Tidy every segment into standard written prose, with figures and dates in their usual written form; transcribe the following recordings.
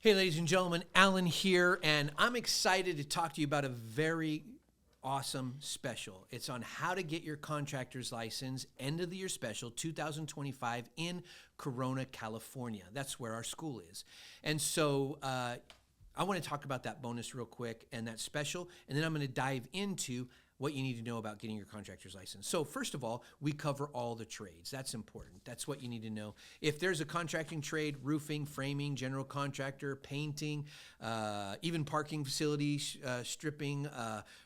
Hey, ladies and gentlemen, Alan here, and I'm excited to talk to you about a very awesome special. It's on how to get your contractor's license, end of the year special, 2025 in Corona, California. That's where our school is. And so I want to talk about that bonus real quick and that special, and then I'm going to dive into what you need to know about getting your contractor's license. So first of all, we cover all the trades. That's important. That's what you need to know. If there's a contracting trade, roofing, framing, general contractor, painting, even parking facilities, stripping,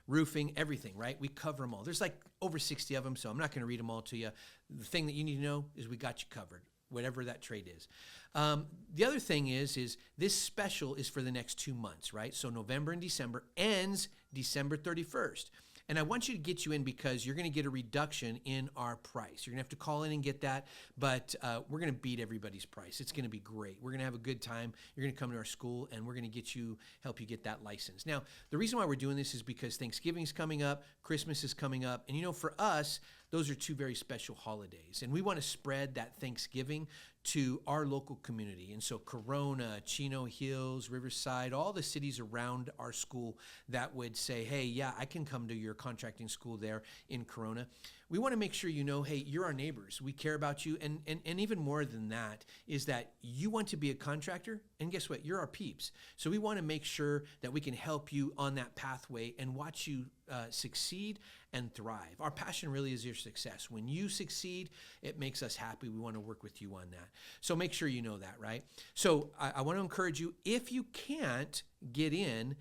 roofing, everything, right? We cover them all. There's like over 60 of them, so I'm not going to read them all to you. The thing that you need to know is we got you covered, whatever that trade is. The other thing is this special is for the next 2 months, right? So November and December ends December 31st. And I want you to get you in because you're going to get a reduction in our price. You're going to have to call in and get that, but we're going to beat everybody's price. It's going to be great. We're going to have a good time. You're going to come to our school, and we're going to help you get that license. Now, the reason why we're doing this is because Thanksgiving's coming up, Christmas is coming up, and for us, those are two very special holidays. And we want to spread that Thanksgiving to our local community. And so Corona, Chino Hills, Riverside, all the cities around our school that would say, hey, yeah, I can come to your contracting school there in Corona. We want to make sure hey, you're our neighbors. We care about you. And even more than that is that you want to be a contractor. And guess what? You're our peeps. So we want to make sure that we can help you on that pathway and watch you succeed and thrive. Our passion really is your success. When you succeed, it makes us happy. We want to work with you on that. So make sure you know that, right? So I want to encourage you, if you can't get in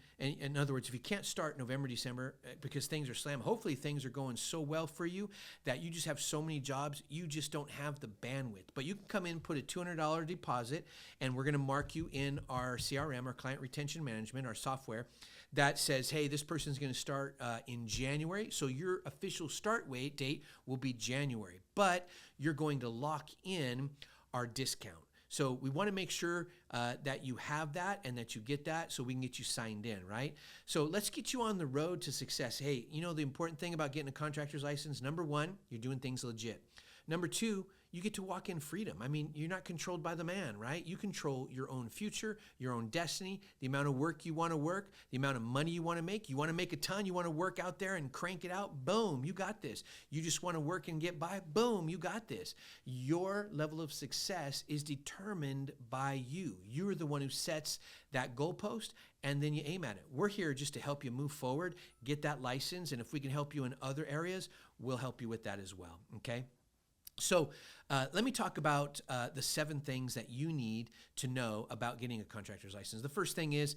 other words, if you can't start November, December, because things are slammed, hopefully things are going so well for you that you just have so many jobs, you just don't have the bandwidth. But you can come in, put a $200 deposit, and we're going to mark you in our CRM, our Client Retention Management, our software, that says, hey, this person's going to start in January. So your official start date will be January, but you're going to lock in our discount. So we want to make sure that you have that and that you get that so we can get you signed in, right? So let's get you on the road to success. Hey, the important thing about getting a contractor's license, number one, you're doing things legit. Number two, you get to walk in freedom. I mean, you're not controlled by the man, right? You control your own future, your own destiny, the amount of work you want to work, the amount of money you want to make. You want to make a ton, you want to work out there and crank it out, boom, you got this. You just want to work and get by, boom, you got this. Your level of success is determined by you. You're the one who sets that goalpost, and then you aim at it. We're here just to help you move forward, get that license, and if we can help you in other areas, we'll help you with that as well, okay? So let me talk about the 7 things that you need to know about getting a contractor's license. The first thing is,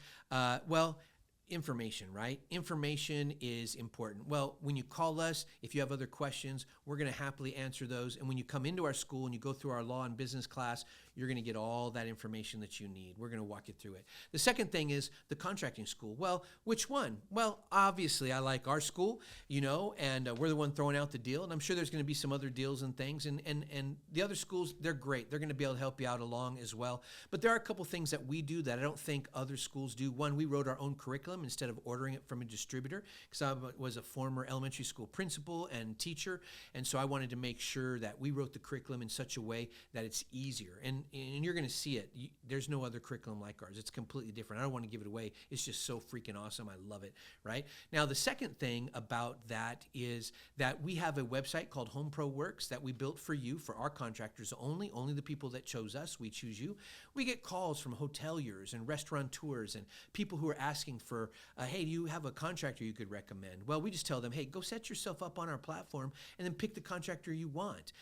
information, right? Information is important. Well, when you call us, if you have other questions, we're going to happily answer those. And when you come into our school and you go through our law and business class, you're going to get all that information that you need. We're going to walk you through it. The second thing is the contracting school. Well, which one? Well, obviously I like our school, and we're the one throwing out the deal. And I'm sure there's going to be some other deals and things. And the other schools, they're great. They're going to be able to help you out along as well. But there are a couple things that we do that I don't think other schools do. One, we wrote our own curriculum instead of ordering it from a distributor, because I was a former elementary school principal and teacher, and so I wanted to make sure that we wrote the curriculum in such a way that it's easier. And you're going to see it. There's no other curriculum like ours. It's completely different. I don't want to give it away. It's just so freaking awesome. I love it, right? Now, the second thing about that is that we have a website called Home Pro Works that we built for you, for our contractors only the people that chose us. We choose you. We get calls from hoteliers and restaurateurs and people who are asking for, hey, do you have a contractor you could recommend? Well, we just tell them, hey, go set yourself up on our platform and then pick the contractor you want.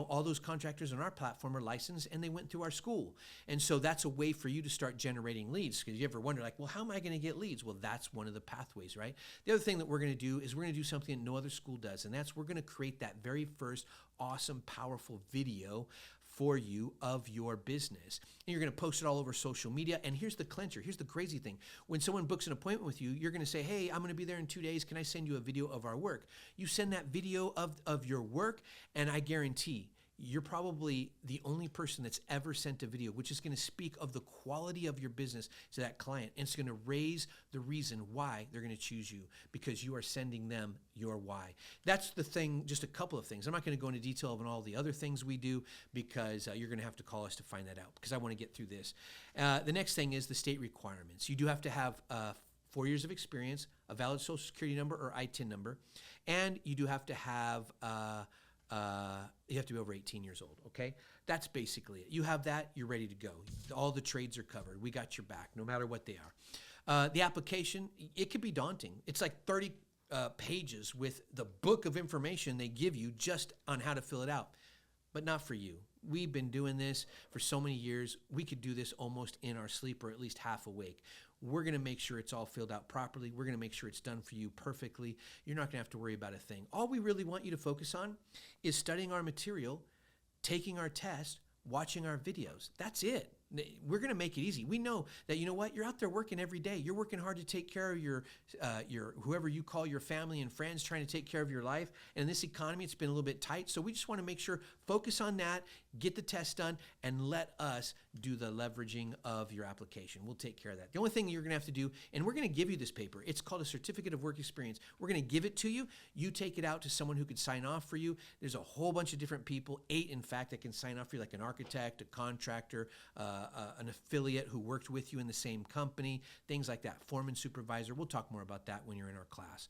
All those contractors on our platform are licensed and they went through our school. And so that's a way for you to start generating leads, because you ever wonder, well, how am I going to get leads? Well, that's one of the pathways, right? The other thing that we're going to do is we're going to do something that no other school does, and that's we're going to create that very first awesome, powerful video for you of your business. And you're going to post it all over social media. And here's the clincher. Here's the crazy thing. When someone books an appointment with you, you're going to say, hey, I'm going to be there in 2 days. Can I send you a video of our work? You send that video of your work, and I guarantee you're probably the only person that's ever sent a video, which is going to speak of the quality of your business to that client. And it's going to raise the reason why they're going to choose you, because you are sending them your why. That's the thing, just a couple of things. I'm not going to go into detail on all the other things we do, because you're going to have to call us to find that out, because I want to get through this. The next thing is the state requirements. You do have to have 4 years of experience, a valid Social Security number or ITIN number, and you do have to have you have to be over 18 years old, okay? That's basically it. You have that, you're ready to go. All the trades are covered. We got your back, no matter what they are. The application, it could be daunting. It's like 30 pages with the book of information they give you just on how to fill it out, but not for you. We've been doing this for so many years. We could do this almost in our sleep, or at least half awake. We're going to make sure it's all filled out properly. We're going to make sure it's done for you perfectly. You're not going to have to worry about a thing. All we really want you to focus on is studying our material, taking our test, watching our videos. That's it. We're going to make it easy. We know that, you know what, you're out there working every day. You're working hard to take care of your whoever you call your family and friends, trying to take care of your life. And in this economy, it's been a little bit tight. So we just want to make sure, focus on that, get the test done, and let us do the leveraging of your application. We'll take care of that. The only thing you're going to have to do, and we're going to give you this paper. It's called a Certificate of Work Experience. We're going to give it to you. You take it out to someone who could sign off for you. There's a whole bunch of different people, 8 in fact, that can sign off for you, like an architect, a contractor, an affiliate who worked with you in the same company, things like that, foreman, supervisor. We'll talk more about that when you're in our class.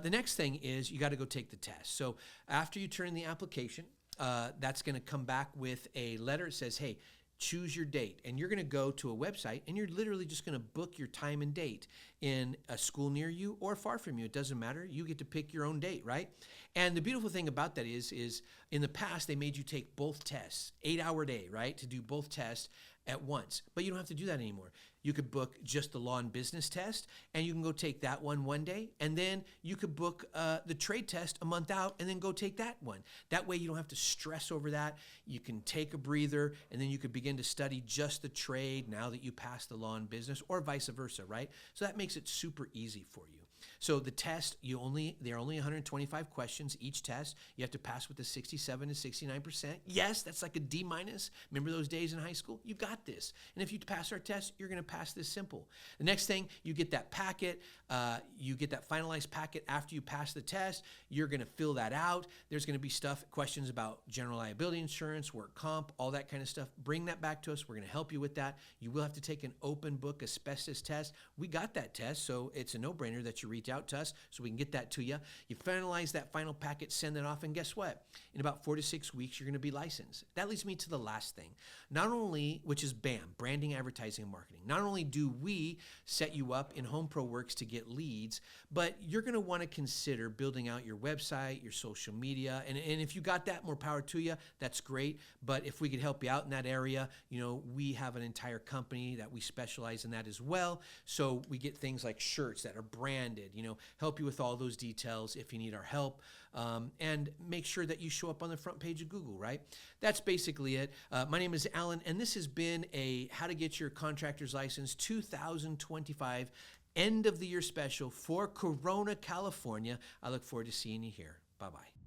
The next thing is you got to go take the test. So after you turn in the application, that's going to come back with a letter. It says, hey, choose your date. And you're going to go to a website, and you're literally just going to book your time and date in a school near you or far from you. It doesn't matter. You get to pick your own date, right? And the beautiful thing about that is in the past, they made you take both tests, 8-hour day, right, to do both tests at once. But you don't have to do that anymore. You could book just the law and business test, and you can go take that one day, and then you could book the trade test a month out and then go take that one. That way you don't have to stress over that. You can take a breather, and then you could begin to study just the trade now that you passed the law and business, or vice versa, right? So that makes it super easy for you. So the test, there are only 125 questions each test. You have to pass with a 67 to 69%. Yes, that's like a D-. Remember those days in high school? You got this. And if you pass our test, you're going to pass this simple. The next thing, you get that packet. You get that finalized packet after you pass the test. You're going to fill that out. There's going to be questions about general liability insurance, work comp, all that kind of stuff. Bring that back to us. We're going to help you with that. You will have to take an open book asbestos test. We got that test, so it's a no-brainer that you reach out to us so we can get that to you. You finalize that final packet, send it off, and guess what? In about 4 to 6 weeks, you're going to be licensed. That leads me to the last thing. Not only, which is BAM, branding, advertising, and marketing. Not only do we set you up in Home Pro Works to get leads, but you're going to want to consider building out your website, your social media, and if you got that, more power to you. That's great. But if we could help you out in that area, we have an entire company that we specialize in that as well. So we get things like shirts that are branded, help you with all those details if you need our help, and make sure that you show up on the front page of Google, right? That's basically it. My name is Alan, and this has been a How to Get Your Contractor's License 2025 end of the year special for Corona, California. I look forward to seeing you here. Bye-bye.